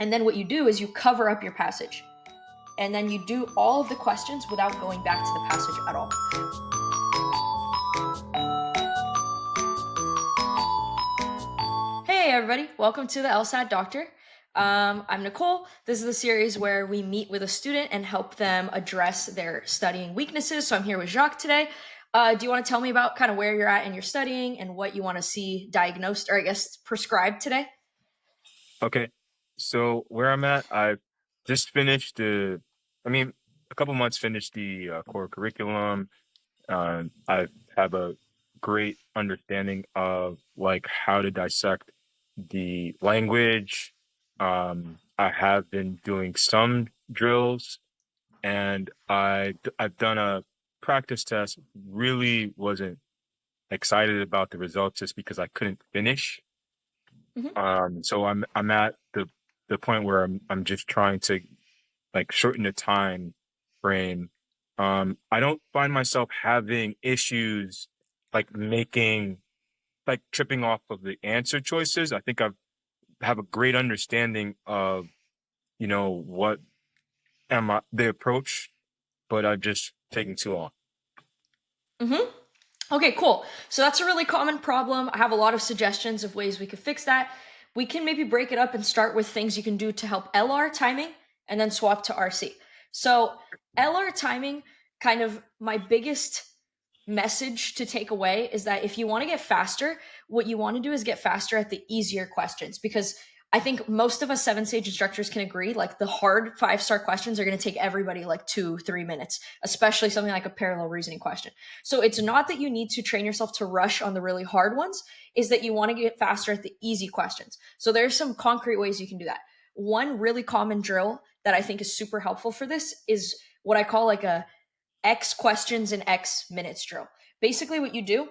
And then what you do is you cover up your passage. And then you do all of the questions without going back to the passage at all. Hey everybody, welcome to the LSAT Doctor. I'm Nicole. This is the series where we meet with a student and help them address their studying weaknesses. So I'm here with Jacques today. Do you want to tell me about kind of where you're at in your studying and what you want to see diagnosed, or I guess prescribed today? Okay. So where I'm at, I've just finished a couple months finished the core curriculum. I have a great understanding of like how to dissect the language. I have been doing some drills, and I've done a practice test. Really wasn't excited about the results just because I couldn't finish. Mm-hmm. So I'm at the point where I'm just trying to like shorten the time frame. I don't find myself having issues like making like tripping off of the answer choices. I think have a great understanding of, what am I the approach, but I'm just taking too long. Mm-hmm. Okay, cool. So that's a really common problem. I have a lot of suggestions of ways we could fix that. We can maybe break it up and start with things you can do to help LR timing and then swap to RC. So, LR timing, kind of my biggest message to take away is that if you want to get faster, what you want to do is get faster at the easier questions, because I think most of us seven stage instructors can agree like the hard 5-star questions are going to take everybody like 2-3 minutes, especially something like a parallel reasoning question. So it's not that you need to train yourself to rush on the really hard ones, is that you want to get faster at the easy questions. So there's some concrete ways you can do that. One really common drill that I think is super helpful for this is what I call like a X questions in X minutes drill. Basically what you do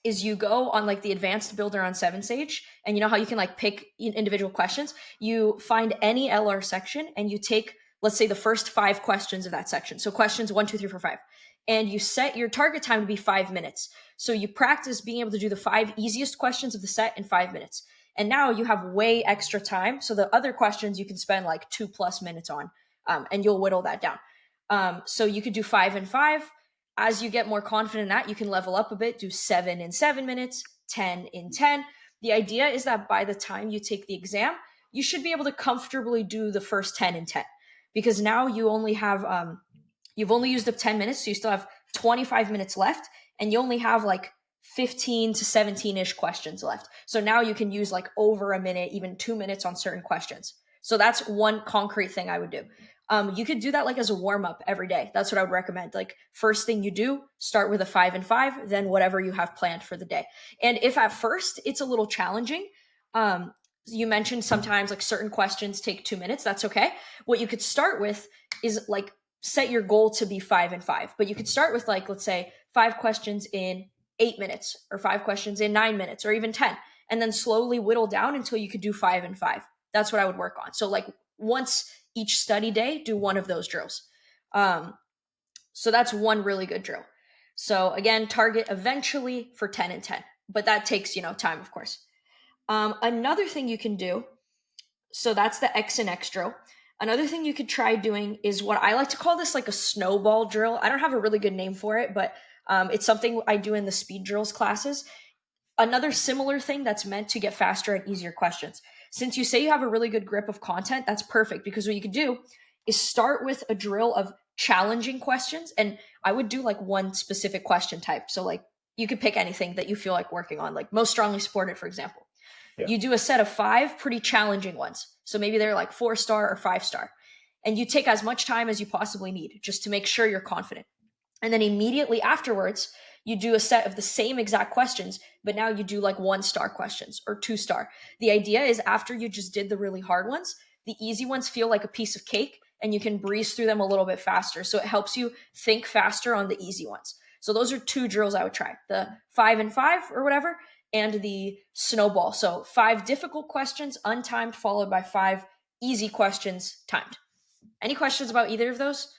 is you go on like the advanced builder on 7 stage, and you know how you can like pick individual questions. You find any LR section and you take, let's say, the first 5 questions of that section, so questions 1, 2, 3, 4, 5, and you set your target time to be 5 minutes. So you practice being able to do the 5 easiest questions of the set in 5 minutes, and now you have way extra time, so the other questions you can spend like 2+ minutes on, and you'll whittle that down. So you could do 5 and 5. As you get more confident in that, you can level up a bit, do 7 in 7 minutes, 10 in 10. The idea is that by the time you take the exam, you should be able to comfortably do the first 10 in 10, because now you've only used up 10 minutes, so you still have 25 minutes left, and you only have like 15 to 17-ish questions left. So now you can use like over a minute, even 2 minutes on certain questions. So that's one concrete thing I would do. You could do that like as a warm up every day. That's what I would recommend. Like, first thing you do, start with a 5 and 5, then whatever you have planned for the day. And if at first it's a little challenging, you mentioned sometimes like certain questions take 2 minutes. That's okay. What you could start with is like set your goal to be 5 and 5, but you could start with like, let's say, 5 questions in 8 minutes, or 5 questions in 9 minutes, or even 10, and then slowly whittle down until you could do 5 and 5. That's what I would work on. So like once each study day, do one of those drills. Um, so that's one really good drill. So again, target eventually for 10 and 10, but that takes, time, of course. Another thing you can do, so that's the X and X drill. Another thing you could try doing is what I like to call this like a snowball drill. I don't have a really good name for it, but it's something I do in the speed drills classes. Another similar thing that's meant to get faster at easier questions. Since you say you have a really good grip of content, that's perfect, because what you could do is start with a drill of challenging questions. And I would do like one specific question type. So, like, you could pick anything that you feel like working on, like most strongly supported, for example. Yeah. You do a set of 5 pretty challenging ones. So maybe they're like 4-star or 5-star. And you take as much time as you possibly need just to make sure you're confident. And then immediately afterwards, you do a set of the same exact questions, but now you do like 1-star questions or 2-star. The idea is after you just did the really hard ones, the easy ones feel like a piece of cake and you can breeze through them a little bit faster. So it helps you think faster on the easy ones. So those are 2 drills I would try: the 5 and 5 or whatever, and the snowball. So 5 difficult questions untimed, followed by 5 easy questions timed. Any questions about either of those?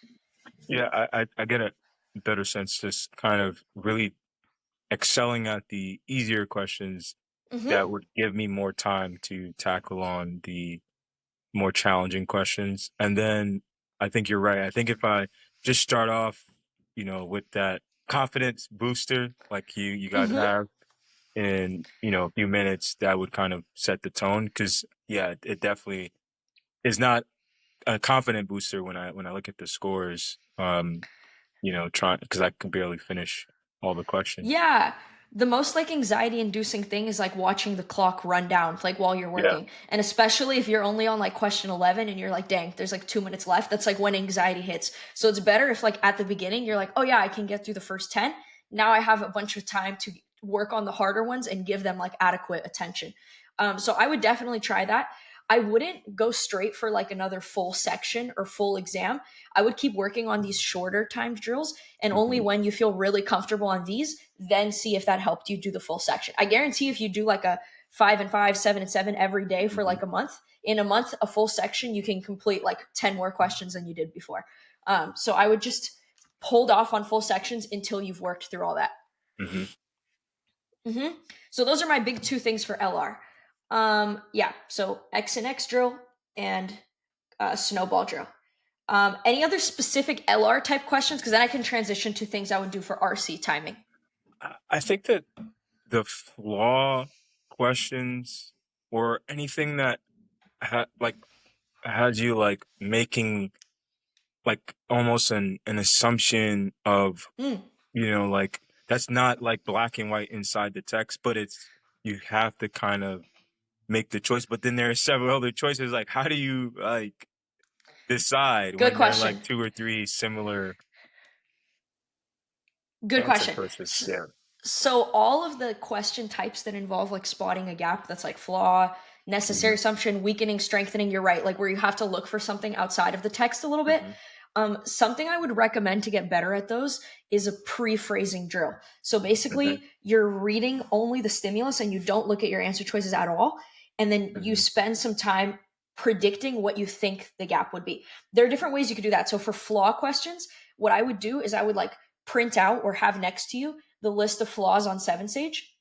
Yeah, I get a better sense just kind of really excelling at the easier questions Mm-hmm. that would give me more time to tackle on the more challenging questions. And then I think you're right. I think if I just start off, with that confidence booster like you guys Mm-hmm. have in, a few minutes, that would kind of set the tone. Cause yeah, it definitely is not a confident booster when I look at the scores. Trying because I can barely finish all the questions. Yeah. The most like anxiety inducing thing is like watching the clock run down like while you're Yeah. working. And especially if you're only on like question 11 and you're like, dang, there's like 2 minutes left. That's like when anxiety hits. So it's better if like at the beginning you're like, oh yeah, I can get through the first 10. Now I have a bunch of time to work on the harder ones and give them like adequate attention. So I would definitely try that. I wouldn't go straight for like another full section or full exam. I would keep working on these shorter timed drills, and only Hmm. when you feel really comfortable on these, then see if that helped you do the full section. I guarantee if you do like a 5 and 5, 7 and 7 every day for Hmm. like a month, in a month, a full section, you can complete like 10 more questions than you did before. So I would just hold off on full sections until you've worked through all that. Hmm. Mm-hmm. So those are my big two things for LR. Yeah, so X and X drill and snowball drill. Any other specific LR type questions? Because then I can transition to things I would do for RC timing. I think that the flaw questions or anything that like has you like making like almost an assumption of, Mm, like that's not like black and white inside the text, but it's you have to kind of make the choice. But then there are several other choices. Like, how do you like decide good when there are question. like two or three similar Good answer question. choices? Yeah. So all of the question types that involve like spotting a gap, that's like flaw, necessary Hmm. assumption, weakening, strengthening, you're right, like where you have to look for something outside of the text a little bit. Hmm. Something I would recommend to get better at those is a pre-phrasing drill. So Hmm. basically, you're reading only the stimulus and you don't look at your answer choices at all. And then you Hmm. spend some time predicting what you think the gap would be. There are different ways you could do that. So for flaw questions, what I would do is I would like print out or have next to you the list of flaws on Seven Sage,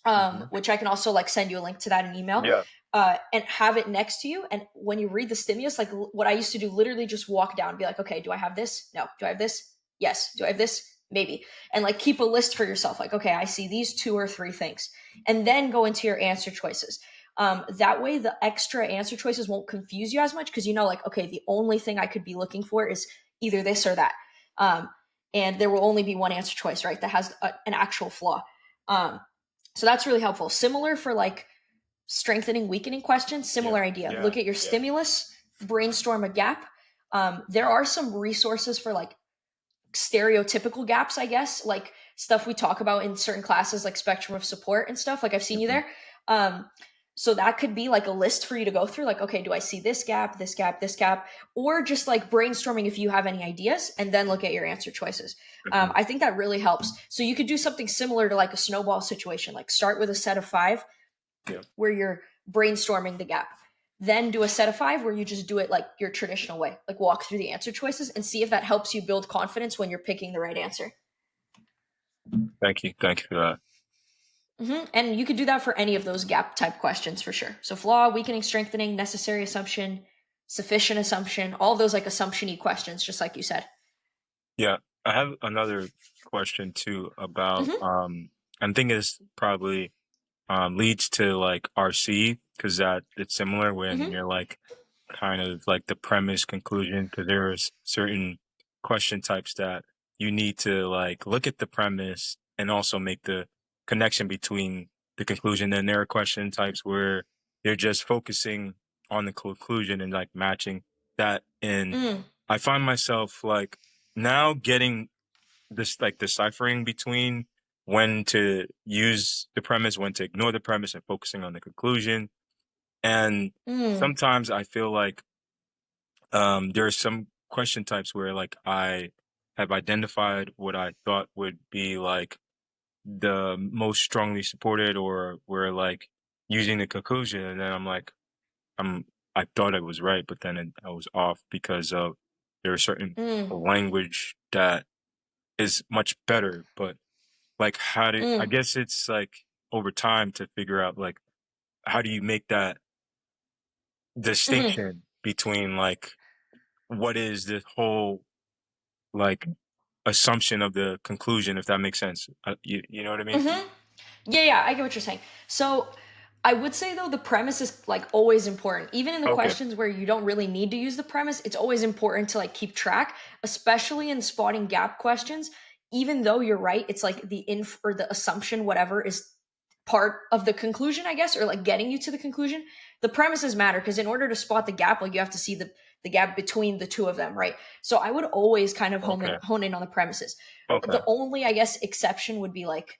Hmm. which I can also like send you a link to that in email, Yeah. and have it next to you. And when you read the stimulus, like what I used to do, literally just walk down and be like, okay, do I have this? No. Do I have this? Yes. Do I have this? Maybe. And like keep a list for yourself. Like, okay, I see these two or three things. And then go into your answer choices. That way, the extra answer choices won't confuse you as much because you know, like, okay, the only thing I could be looking for is either this or that. Um, and there will only be one answer choice, right? That has an actual flaw. Um, so that's really helpful. Similar for like strengthening, weakening questions, Yeah. similar idea. Yeah. Look at your stimulus, brainstorm a gap. There are some resources for like stereotypical gaps, I guess, like stuff we talk about in certain classes, like spectrum of support and stuff. Like I've seen you Hmm. there. Um, so that could be like a list for you to go through. Like, okay, do I see this gap, this gap, this gap, or just like brainstorming if you have any ideas, and then look at your answer choices. Hmm. I think that really helps. So you could do something similar to like a snowball situation. Like start with a set of five Yeah. where you're brainstorming the gap. Then do a set of five where you just do it like your traditional way, like walk through the answer choices and see if that helps you build confidence when you're picking the right answer. Thank you. Thank you for that. And you could do that for any of those gap type questions for sure. So flaw, weakening, strengthening, necessary assumption, sufficient assumption, all those like assumption y questions, just like you said. Yeah. I have another question too about Mm-hmm. I'm thinking this probably leads to like RC because that it's similar when Mm-hmm. you're like kind of like the premise conclusion because there's certain question types that you need to like look at the premise and also make the connection between the conclusion. Then there are question types where they're just focusing on the conclusion and like matching that. And Mm, I find myself like now getting this like deciphering between when to use the premise, when to ignore the premise, and focusing on the conclusion. And mm, sometimes I feel like there are some question types where like I have identified what I thought would be like the most strongly supported, or where like using the conclusion, and then I'm like I'm I thought I was right, but then I was off because of there are certain mm, language that is much better, but like how do I mm, guess it's like over time to figure out like how do you make that mm. distinction between like what is the whole like assumption of the conclusion, if that makes sense. You know what I mean? Mm-hmm. Yeah, I get what you're saying. So I would say though the premise is like always important. Even in the Okay. questions where you don't really need to use the premise, it's always important to like keep track, especially in spotting gap questions. Even though you're right, it's like the inf or the assumption, whatever, is part of the conclusion, I guess, or like getting you to the conclusion. The premises matter because in order to spot the gap, like you have to see the gap between the two of them, right? So I would always kind of Okay. hone in on the premises. Okay. The only, I guess, exception would be like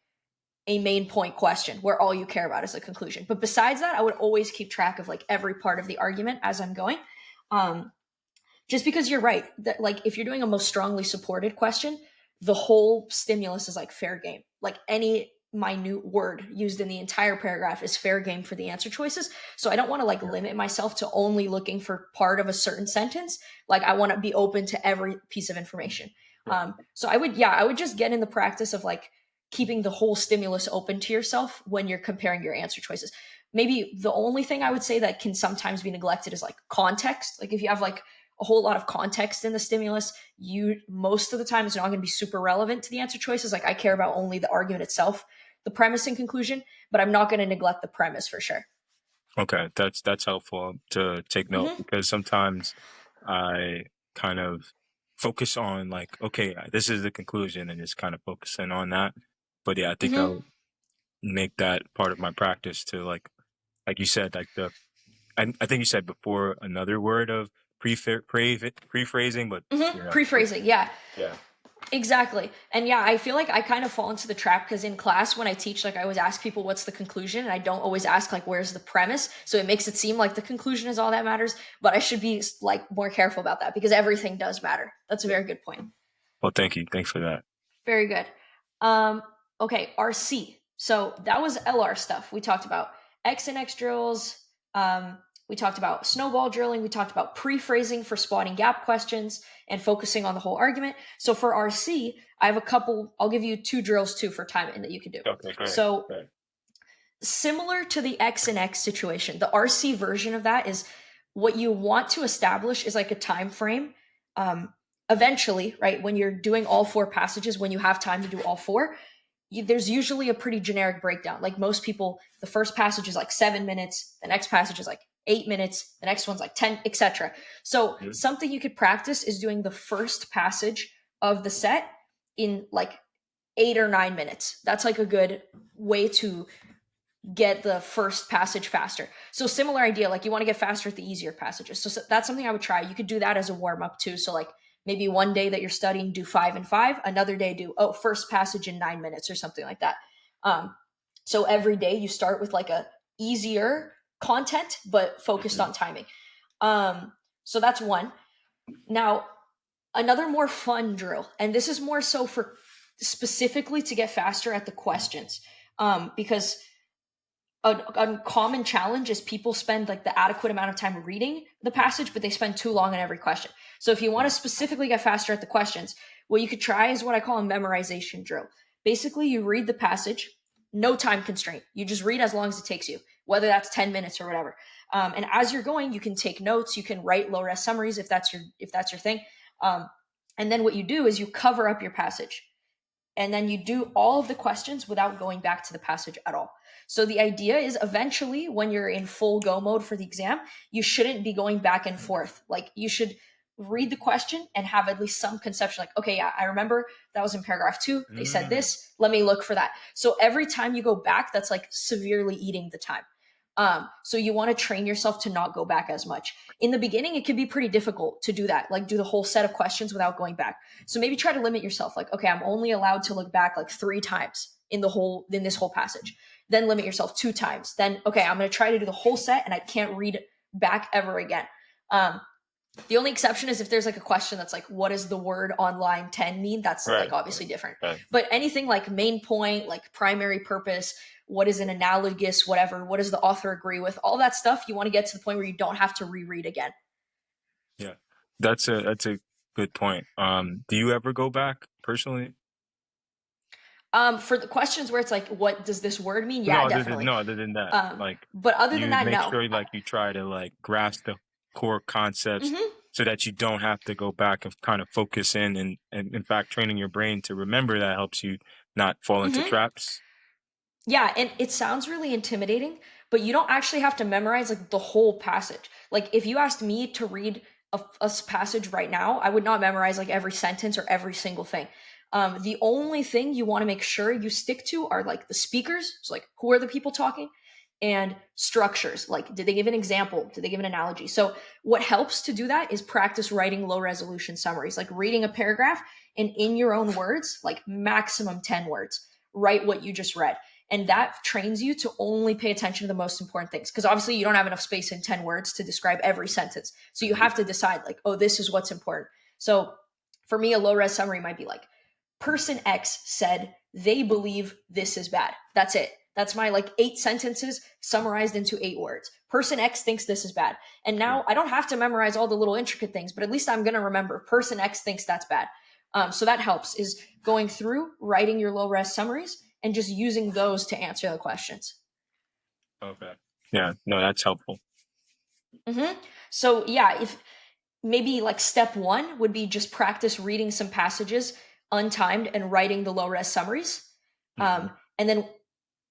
a main point question where all you care about is the conclusion. But besides that, I would always keep track of like every part of the argument as I'm going. Um, just because you're right that like if you're doing a most strongly supported question, the whole stimulus is like fair game. Like any minute word used in the entire paragraph is fair game for the answer choices. So I don't want to like Yeah. limit myself to only looking for part of a certain sentence. Like I want to be open to every piece of information. Yeah. So I would just get in the practice of like keeping the whole stimulus open to yourself when you're comparing your answer choices. Maybe the only thing I would say that can sometimes be neglected is like context. Like if you have like a whole lot of context in the stimulus, you most of the time it's not going to be super relevant to the answer choices. Like I care about only the argument itself, the premise and conclusion, but I'm not going to neglect the premise for sure. Okay. That's helpful to take note Mm-hmm. because sometimes I kind of focus on like, okay, this is the conclusion and just kind of focusing on that. But yeah, I think Mm-hmm. I'll make that part of my practice to like you said, like I think you said before another word of prephrasing, but Mm-hmm. yeah, Pre-phrasing, yeah. yeah, Exactly. And yeah, I feel like I kind of fall into the trap because in class when I teach, like I always ask people what's the conclusion, and I don't always ask like where's the premise. So it makes it seem like the conclusion is all that matters, but I should be like more careful about that because everything does matter. That's a yeah. very good point. Well, thank you. Thanks for that. Very good. Okay, RC. So that was LR stuff. We talked about X and X drills. We talked about snowball drilling. We talked about pre-phrasing for spotting gap questions and focusing on the whole argument. So for RC, I have a couple. I'll give you two drills too for timing that you can do. Okay, great. So Great. similar to the X and X situation, the RC version of that is what you want to establish is like a time frame. Eventually, right, when you're doing all four passages, when you have time to do all four, there's usually a pretty generic breakdown. Like most people, the first passage is like 7 minutes, the next passage is like 8 minutes, the next one's like 10, etc. So Mhm. something you could practice is doing the first passage of the set in like 8 or 9 minutes. That's like a good way to get the first passage faster. So similar idea, like you want to get faster at the easier passages. So that's something I would try. You could do that as a warm up too. So like maybe one day that you're studying, do 5 and 5. Another day, do first passage in 9 minutes or something like that. So every day you start with like a easier content, but focused Mhm. on timing. So that's one. Now another more fun drill, and this is more so for specifically to get faster at the questions, because a common challenge is people spend like the adequate amount of time reading the passage, but they spend too long on every question. So if you want to Yeah. specifically get faster at the questions, what you could try is what I call a memorization drill. Basically, you read the passage, no time constraint. You just read as long as it takes you, whether that's 10 minutes or whatever. And as you're going, you can take notes, you can write low res summaries if that's your thing. Um, and then what you do is you cover up your passage and then you do all of the questions without going back to the passage at all. So the idea is eventually when you're in full go mode for the exam, you shouldn't be going back and forth. Like you should read the question and have at least some conception like, okay, yeah, I remember that was in paragraph 2. They said Mm. this. Let me look for that. So every time you go back, that's like severely eating the time. So you want to train yourself to not go back as much. In the beginning, it can be pretty difficult to do that, like do the whole set of questions without going back. So maybe try to limit yourself. Like, okay, I'm only allowed to look back like 3 times in this whole passage. Then limit yourself 2 times. Then okay, I'm going to try to do the whole set, and I can't read back ever again. Um, the only exception is if there's like a question that's like, what does the word on line 10 mean? That's Right. like obviously different. Right. But anything like main point, like primary purpose, what is an analogous, whatever, what does the author agree with? All that stuff, you want to get to the point where you don't have to reread again. Yeah. That's a good point. Do you ever go back personally? For the questions where it's like, what does this word mean? No, Yeah, definitely. other than that, like But other than you that, make no. sure like you try to like grasp the. core concepts Mm-hmm. so that you don't have to go back and kind of focus in, and in fact training your brain to remember that helps you not fall into Mm-hmm. traps. Yeah, and it sounds really intimidating, but you don't actually have to memorize like the whole passage. Like if you asked me to read a passage right now, I would not memorize like every sentence or every single thing. The only thing you want to make sure you stick to are like the speakers, so like who are the people talking, and structures. Like did they give an example? Did they give an analogy? So what helps to do that is practice writing low resolution summaries, like reading a paragraph and in your own words, like maximum 10 words, write what you just read, and that trains you to only pay attention to the most important things, because obviously you don't have enough space in 10 words to describe every sentence, so you Mhm. have to decide like, oh, this is what's important. So for me, a low res summary might be like, person X said they believe this is bad. That's it. That's my like 8 sentences summarized into 8 words. Person X thinks this is bad. And Yeah. now I don't have to memorize all the little intricate things, but at least I'm going to remember person X thinks that's bad. So that helps, is going through writing your low res summaries and just using those to answer the questions. Okay. Yeah, no, that's helpful. Mm-hmm. So yeah, if maybe like step one would be just practice reading some passages untimed and writing the low res summaries. Hmm. And then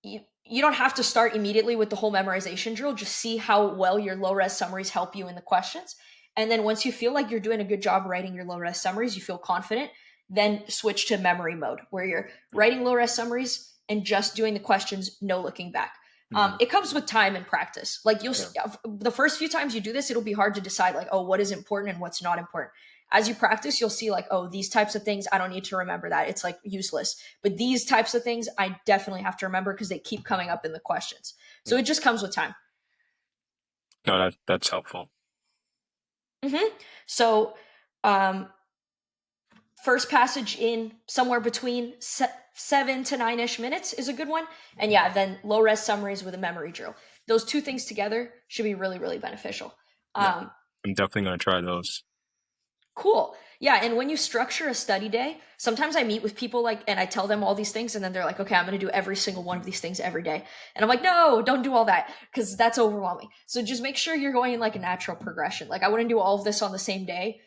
you don't have to start immediately with the whole memorization drill. Just see how well your low res summaries help you in the questions. And then once you feel like you're doing a good job writing your low res summaries, you feel confident, then switch to memory mode where you're writing low res summaries and just doing the questions, no looking back. Hmm. It comes with time and practice. Like Yeah. the first few times you do this, it'll be hard to decide like, oh, what is important and what's not important. As you practice, you'll see like, oh, these types of things, I don't need to remember that. It's like useless. But these types of things, I definitely have to remember because they keep coming up in the questions. So Yeah. it just comes with time. No, that's helpful. Mm-hmm. So, um, first passage in somewhere between 7 to 9-ish minutes is a good one. And yeah, then low res summaries with a memory drill. Those two things together should be really, really beneficial. Yeah, Um, I'm definitely gonna try those. Cool. Yeah, and when you structure a study day, sometimes I meet with people like and I tell them all these things and then they're like, "Okay, I'm going to do every single one of these things every day." And I'm like, "No, don't do all that because that's overwhelming." So just make sure you're going in like a natural progression. Like I wouldn't do all of this on the same day.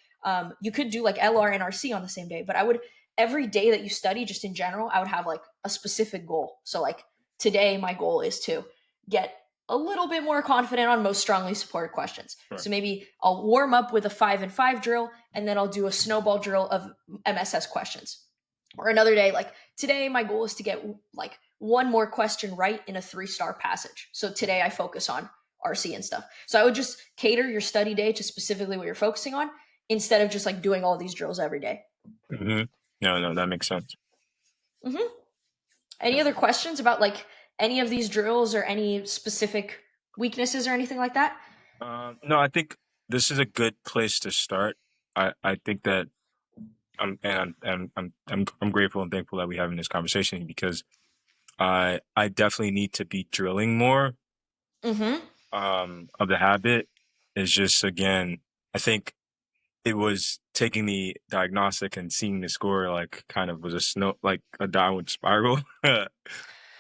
You could do like LR and RC on the same day, but I would every day that you study just in general, I would have like a specific goal. So like today my goal is to get a little bit more confident on most strongly supported questions. Sure. So maybe I'll warm up with a 5 and 5 drill, and then I'll do a snowball drill of MSS questions. Or another day, like today, my goal is to get like one more question right in a 3-star passage. So today I focus on RC and stuff. So I would just cater your study day to specifically what you're focusing on instead of just like doing all these drills every day. Hmm. No, no, that makes sense. Mm-hmm. Any other questions about like any of these drills or any specific weaknesses or anything like that? No, I think this is a good place to start. I think that I'm grateful and thankful that we're having this conversation because I definitely need to be drilling more. Mm-hmm. Of the habit is just again, I think it was taking the diagnostic and seeing the score like kind of was a snow like a downward spiral.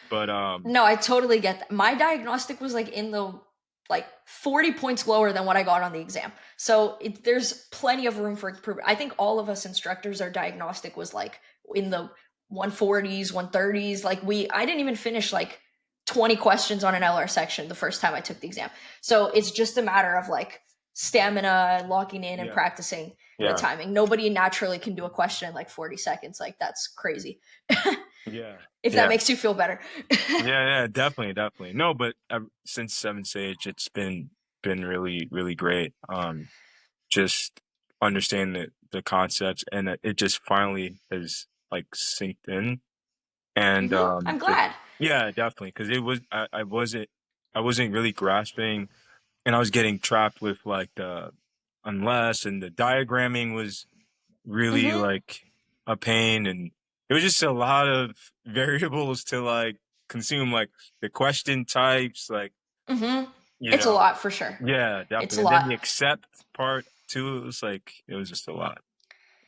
But No, I totally get that. My diagnostic was like in the like 40 points lower than what I got on the exam. So there's plenty of room for improvement. I think all of us instructors, our diagnostic was like in the 140s, 130s. Like I didn't even finish like 20 questions on an LR section the first time I took the exam. So it's just a matter of like stamina, locking in and yeah, practicing the yeah, timing. Nobody naturally can do a question in like 40 seconds. Like that's crazy. yeah, If that yeah. makes you feel better. Yeah, yeah, definitely, definitely. No, but since Seven Sage, it's been really, really great. Just understanding the concepts, and it just finally has like sinked in. And I'm glad. yeah, definitely, because it was I wasn't really grasping, and I was getting trapped with like the unless, and the diagramming was really hmm like a pain, and it was just a lot of variables to like consume, like the question types, like hmm you It's a know, lot for sure. yeah, It's definitely, a and then lot. the accept part too. It was like it was just a lot,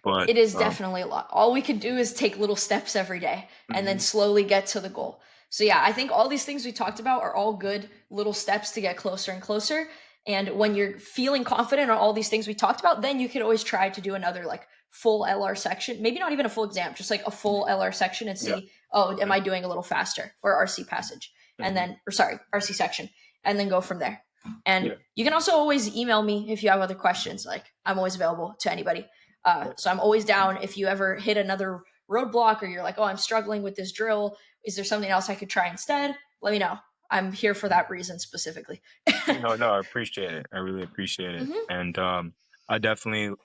but It is definitely a lot. All we could do is take little steps every day and then mhm, slowly get to the goal. So yeah, I think all these things we talked about are all good little steps to get closer and closer. And when you're feeling confident on all these things we talked about, then you could always try to do another like full LR section, maybe not even a full exam, just like a full LR section and Yeah. see, oh, am I doing a little faster, or RC passage, and Mhm. then, or sorry, RC section, and then go from there. And Yeah. you can also always email me if you have other questions. Like, I'm always available to anybody. Yeah. So I'm always down if you ever hit another roadblock, or you're like, oh, I'm struggling with this drill. Is there something else I could try instead? Let me know. I'm here for that reason specifically. No, I appreciate it. I really appreciate it. Hmm. And I definitely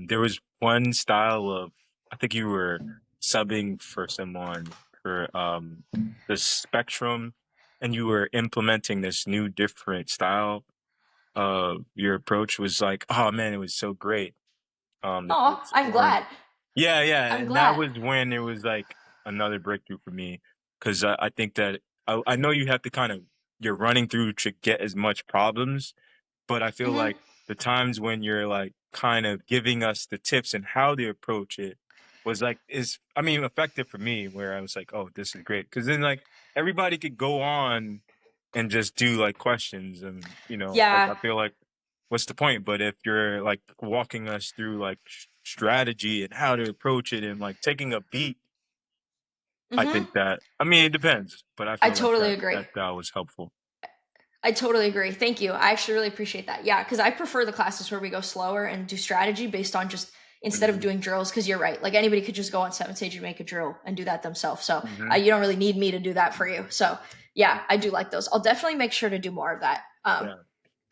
there was one style of, I think you were subbing for someone for the spectrum, and you were implementing this new different style. Your approach was like, oh man, it was so great. The Oh, tips I'm were, glad. yeah, I'm and that glad. was when it was like another breakthrough for me, because I think that I know you have to kind of, you're running through to get as much problems, but I feel Hmm. like the times when you're like kind of giving us the tips and how to approach it was like, is, I mean, effective for me, where I was like, oh, this is great, because then like everybody could go on and just do like questions, and like Yeah. I feel like, what's the point? But if you're like walking us through like strategy and how to approach it and like taking a beat, I Hmm. think that, I mean, it depends, but I I feel like totally that agree. that was helpful. I totally agree. Thank you. I actually really appreciate that. Yeah, because I prefer the classes where we go slower and do strategy based on just, instead of Hmm. doing drills. Because you're right, like anybody could just go on 7 stage and make a drill and do that themselves. So Hmm. you don't really need me to do that for you. So yeah, I do like those. I'll definitely make sure to do more of that. Yeah.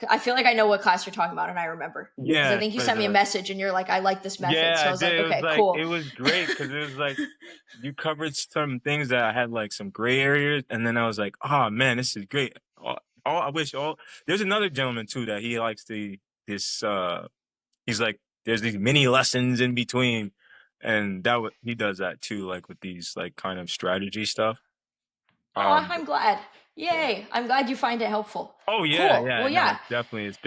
I feel like I know what class you're talking about, and I remember because I Yeah, think you 'cause, sent me a message and you're like, I like this method. So yeah, I I was like, did. It was okay, like, cool. it was great because it was like you covered some things that I had like some gray areas, and then I was like, oh man, this is great. I wish all, there's another gentleman too that he likes this he's like, there's these mini lessons in between, and he does that too, like with these like kind of strategy stuff. Oh, Um, I'm glad. yeah. Yay! I'm glad you find it helpful. Oh yeah, Cool. yeah, Well, no, yeah. definitely. It's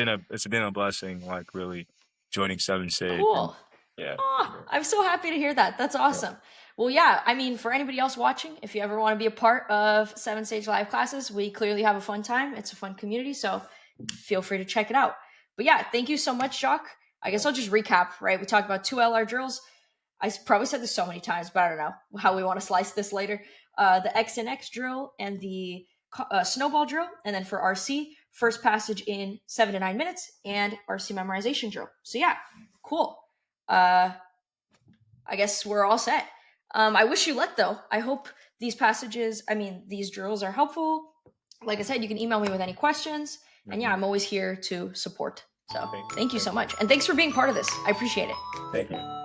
been a blessing, like really joining Seven Sage, and Cool. yeah, Oh, yeah, I'm so happy to hear that. That's yeah. awesome. Well, yeah, I mean, for anybody else watching, if you ever want to be a part of 7 Stage Live classes, we clearly have a fun time. It's a fun community, so feel free to check it out. But yeah, thank you so much, Jacques. I guess Yeah. I'll just recap, right? We talked about 2 LR drills. Probably said this so many times, but I don't know how we want to slice this later. The X and X drill and the snowball drill. And then for RC, first passage in 7 to 9 minutes and RC memorization drill. So yeah, cool. Uh, I guess we're all set. I wish you luck though. I hope these drills are helpful. Like I said, you can email me with any questions. And yeah, Hmm. I'm always here to support. So Thank you, thank you so thank you, much. And thanks for being part of this. I appreciate it. thank you.